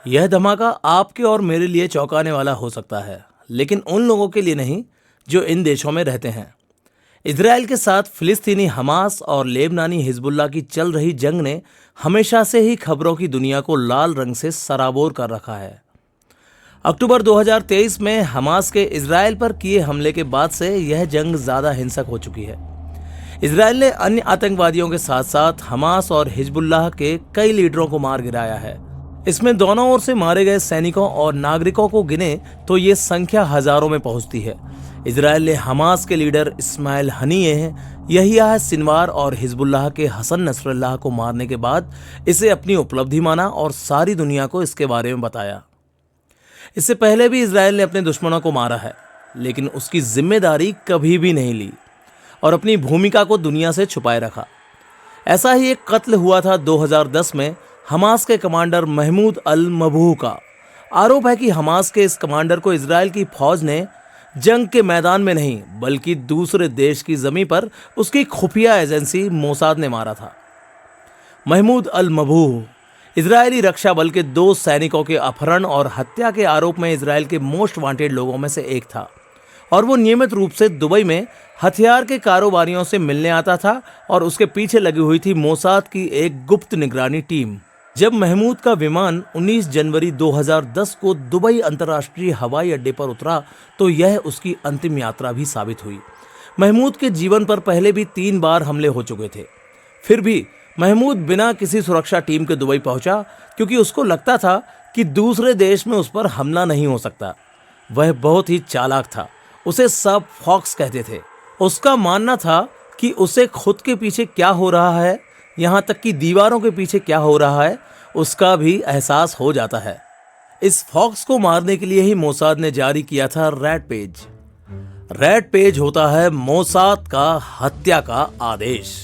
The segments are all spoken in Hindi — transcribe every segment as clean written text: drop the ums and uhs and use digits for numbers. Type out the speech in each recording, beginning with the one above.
यह धमाका आपके और मेरे लिए चौंकाने वाला हो सकता है, लेकिन उन लोगों के लिए नहीं जो इन देशों में रहते हैं। इजराइल के साथ फिलिस्तीनी हमास और लेबनानी हिजबुल्लाह की चल रही जंग ने हमेशा से ही खबरों की दुनिया को लाल रंग से सराबोर कर रखा है। अक्टूबर 2023 में हमास के इजराइल पर किए हमले के बाद से यह जंग ज्यादा हिंसक हो चुकी है। इजराइल ने अन्य आतंकवादियों के साथ साथ हमास और हिजबुल्लाह के कई लीडरों को मार गिराया है। इसमें दोनों ओर से मारे गए सैनिकों और नागरिकों को गिने तो ये संख्या हजारों में पहुंचती है। इजराइल ने हमास के लीडर इस्माइल हनीय, यहिया सिनवार और हिजबुल्लाह के हसन नसरल्लाह को मारने के बाद इसे अपनी उपलब्धि माना और सारी दुनिया को इसके बारे में बताया। इससे पहले भी इजराइल ने अपने दुश्मनों को मारा है, लेकिन उसकी जिम्मेदारी कभी भी नहीं ली और अपनी भूमिका को दुनिया से छुपाए रखा। ऐसा ही एक कत्ल हुआ था 2010 में हमास के कमांडर महमूद अल मबूह का। आरोप है कि हमास के इस कमांडर को इजराइल की फौज ने जंग के मैदान में नहीं बल्कि दूसरे देश की जमीन पर उसकी खुफिया एजेंसी मोसाद ने मारा था। महमूद अल मबूह इजरायली रक्षा बल के 2 सैनिकों के अपहरण और हत्या के आरोप में इजराइल के मोस्ट वांटेड लोगों में से एक था और वो नियमित रूप से दुबई में हथियार के कारोबारियों से मिलने आता था और उसके पीछे लगी हुई थी मोसाद की एक गुप्त निगरानी टीम। जब महमूद का विमान 19 जनवरी 2010 को दुबई अंतर्राष्ट्रीय हवाई अड्डे पर उतरा तो यह उसकी अंतिम यात्रा भी साबित हुई। महमूद के जीवन पर पहले भी 3 बार हमले हो चुके थे, फिर भी महमूद बिना किसी सुरक्षा टीम के दुबई पहुंचा क्योंकि उसको लगता था कि दूसरे देश में उस पर हमला नहीं हो सकता। वह बहुत ही चालाक था, उसे सब फॉक्स कहते थे। उसका मानना था कि उसे खुद के पीछे क्या हो रहा है, यहाँ तक कि दीवारों के पीछे क्या हो रहा है, उसका भी एहसास हो जाता है। इस फॉक्स को मारने के लिए ही मोसाद ने जारी किया था रेड पेज। रेड पेज होता है मोसाद का हत्या का आदेश।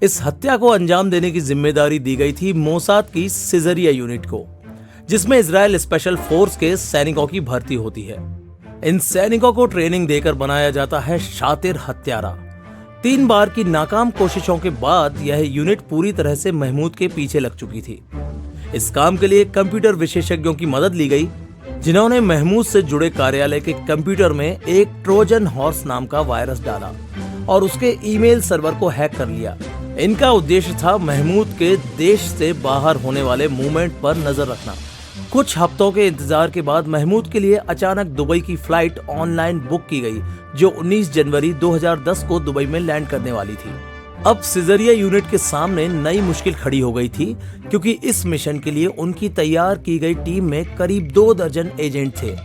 इस हत्या को अंजाम देने की जिम्मेदारी दी गई थी मोसाद की सिजरिया यूनिट को, जिसमें इजराइल स्पेशल फोर्स के सैनिकों की भर्ती होती है। इन सैनिकों को ट्रेनिंग देकर बनाया जाता है शातिर हत्यारा। 3 बार की नाकाम कोशिशों के बाद यह यूनिट पूरी तरह से महमूद के पीछे लग चुकी थी। इस काम के लिए कंप्यूटर विशेषज्ञों की मदद ली गई, जिन्होंने महमूद से जुड़े कार्यालय के कंप्यूटर में एक ट्रोजन हॉर्स नाम का वायरस डाला और उसके ईमेल सर्वर को हैक कर लिया। इनका उद्देश्य था महमूद के देश से बाहर होने वाले मूवमेंट पर नजर रखना। कुछ हफ्तों के इंतजार के बाद महमूद के लिए अचानक दुबई की फ्लाइट ऑनलाइन बुक की गई, जो 19 जनवरी 2010 को दुबई में लैंड करने वाली थी। अब सिजरिया यूनिट के सामने नई मुश्किल खड़ी हो गई थी, क्योंकि इस मिशन के लिए उनकी तैयार की गई टीम में करीब 2 दर्जन एजेंट थे,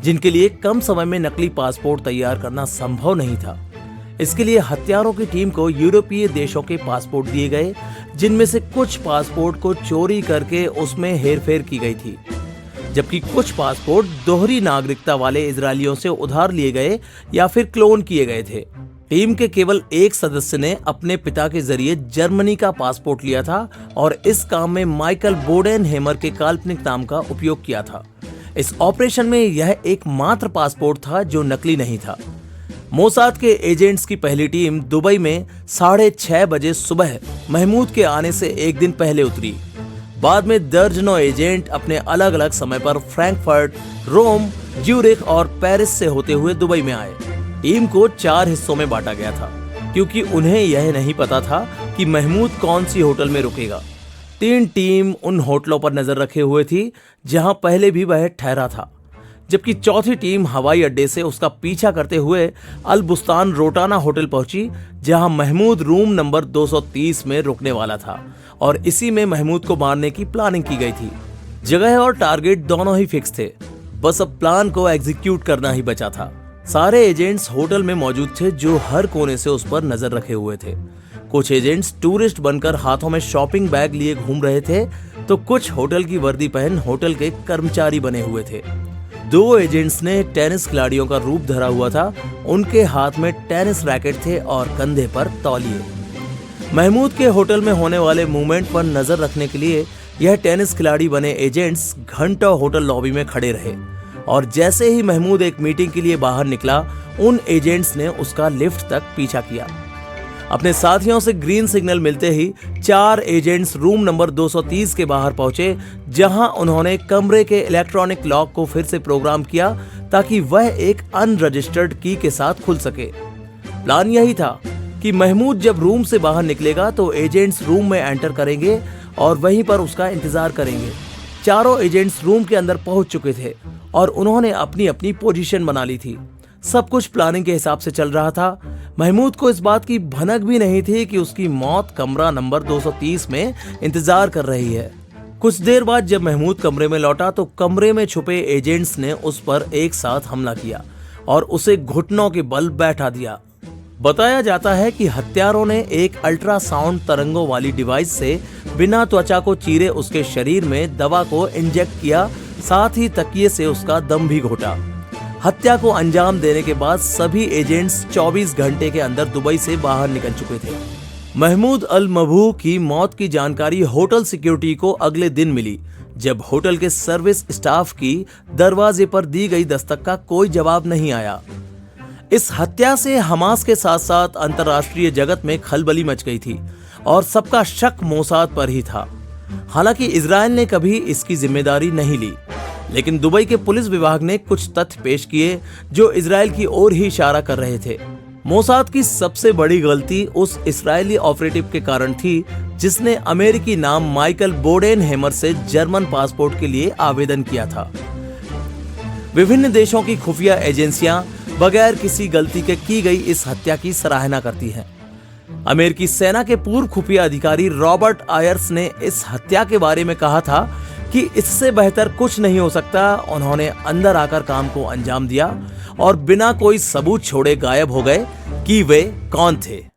जिनके लिए कम समय में नकली पासपोर्ट तैयार करना संभव नहीं था। इसके लिए हत्यारों की टीम को यूरोपीय देशों के पासपोर्ट दिए गए, जिनमें से कुछ पासपोर्ट को चोरी करके उसमें हेरफेर की गई थी, जबकि कुछ पासपोर्ट दोहरी नागरिकता वाले इजरायलियों से उधार लिए गए या फिर क्लोन किए गए थे। टीम के केवल एक सदस्य ने अपने पिता के जरिए जर्मनी का पासपोर्ट लिया था और इस काम में माइकल बोडेनहेमर के काल्पनिक नाम का उपयोग किया था। इस ऑपरेशन में यह एकमात्र पासपोर्ट था जो नकली नहीं था। मोसाद के एजेंट्स की पहली टीम दुबई में 6:30 बजे सुबह महमूद के आने से एक दिन पहले उतरी। बाद में दर्जनों एजेंट अपने अलग अलग समय पर फ्रैंकफर्ट, रोम, ज्यूरिख और पेरिस से होते हुए दुबई में आए। टीम को 4 हिस्सों में बांटा गया था, क्योंकि उन्हें यह नहीं पता था कि महमूद कौन सी होटल में रुकेगा। 3 टीम उन होटलों पर नजर रखे हुए थी जहां पहले भी वह ठहरा था, जबकि चौथी टीम हवाई अड्डे से उसका पीछा करते हुए अल बुस्तान रोटाना होटल पहुंची, जहां महमूद रूम नंबर 230 में रुकने वाला था और इसी में महमूद को मारने की प्लानिंग की गई थी। जगह और टारगेट दोनों ही फिक्स थे, बस अब प्लान को एग्जीक्यूट करना ही बचा था। सारे एजेंट्स होटल में मौजूद थे, जो हर कोने से उस पर नजर रखे हुए थे। कुछ एजेंट्स टूरिस्ट बनकर हाथों में शॉपिंग बैग लिए घूम रहे थे, तो कुछ होटल की वर्दी पहन होटल के कर्मचारी बने हुए थे। 2 एजेंट्स ने टेनिस खिलाड़ियों का रूप धरा हुआ था। उनके हाथ में टेनिस रैकेट थे और कंधे पर तौलिए। महमूद के होटल में होने वाले मूवमेंट पर नजर रखने के लिए यह टेनिस खिलाड़ी बने एजेंट्स घंटों होटल लॉबी में खड़े रहे और जैसे ही महमूद एक मीटिंग के लिए बाहर निकला, उन एजेंट्स ने उसका लिफ्ट तक पीछा किया। अपने साथियों से ग्रीन सिग्नल मिलते ही 4 एजेंट्स रूम नंबर 230 के बाहर पहुंचे, जहां उन्होंने कमरे के इलेक्ट्रॉनिक लॉक को फिर से प्रोग्राम किया ताकि वह एक अनरजिस्टर्ड की के साथ खुल सके। प्लान यही था कि महमूद जब रूम से बाहर निकलेगा तो एजेंट्स रूम में एंटर करेंगे और वहीं पर उसका इंतजार करेंगे। चारों एजेंट्स रूम के अंदर पहुंच चुके थे और उन्होंने अपनी अपनी पोजीशन बना ली थी। सब कुछ प्लानिंग के हिसाब से चल रहा था। महमूद को इस बात की भनक भी नहीं थी कि उसकी मौत कमरा नंबर 230 में इंतजार कर रही है। कुछ देर बाद जब महमूद कमरे में लौटा तो कमरे में छुपे एजेंट्स ने उस पर एक साथ हमला किया और उसे घुटनों के बल बैठा दिया। बताया जाता है कि हत्यारों ने एक अल्ट्रासाउंड तरंगों वाली डिवाइस से बिना त्वचा को चीरे उसके शरीर में दवा को इंजेक्ट किया, साथ ही तकिए से उसका दम भी घोटा। हत्या को अंजाम देने के बाद सभी एजेंट्स 24 घंटे के अंदर दुबई से बाहर निकल चुके थे। महमूद अल मबहू की मौत की जानकारी होटल सिक्योरिटी को अगले दिन मिली, जब होटल के सर्विस स्टाफ की दरवाजे पर दी गई दस्तक का कोई जवाब नहीं आया। इस हत्या से हमास के साथ साथ अंतर्राष्ट्रीय जगत में खलबली मच गई थी और सबका शक मोसाद पर ही था। हालांकि इजराइल ने कभी इसकी जिम्मेदारी नहीं ली, लेकिन दुबई के पुलिस विभाग ने कुछ तथ्य पेश किए जो इजराइल की ओर ही इशारा कर रहे थे। मोसाद की सबसे बड़ी गलती उस इस्राएली ऑपरेटिव के कारण थी जिसने अमेरिकी नाम माइकल बोडेनहेमर से जर्मन पासपोर्ट के लिए आवेदन किया था। विभिन्न देशों की खुफिया एजेंसियां बगैर किसी गलती के की गई इस हत्या की सराहना करती हैं। अमेरिकी सेना के पूर्व खुफिया अधिकारी रॉबर्ट आयर्स ने इस हत्या के बारे में कहा था कि इससे बेहतर कुछ नहीं हो सकता। उन्होंने अंदर आकर काम को अंजाम दिया और बिना कोई सबूत छोड़े गायब हो गए कि वे कौन थे।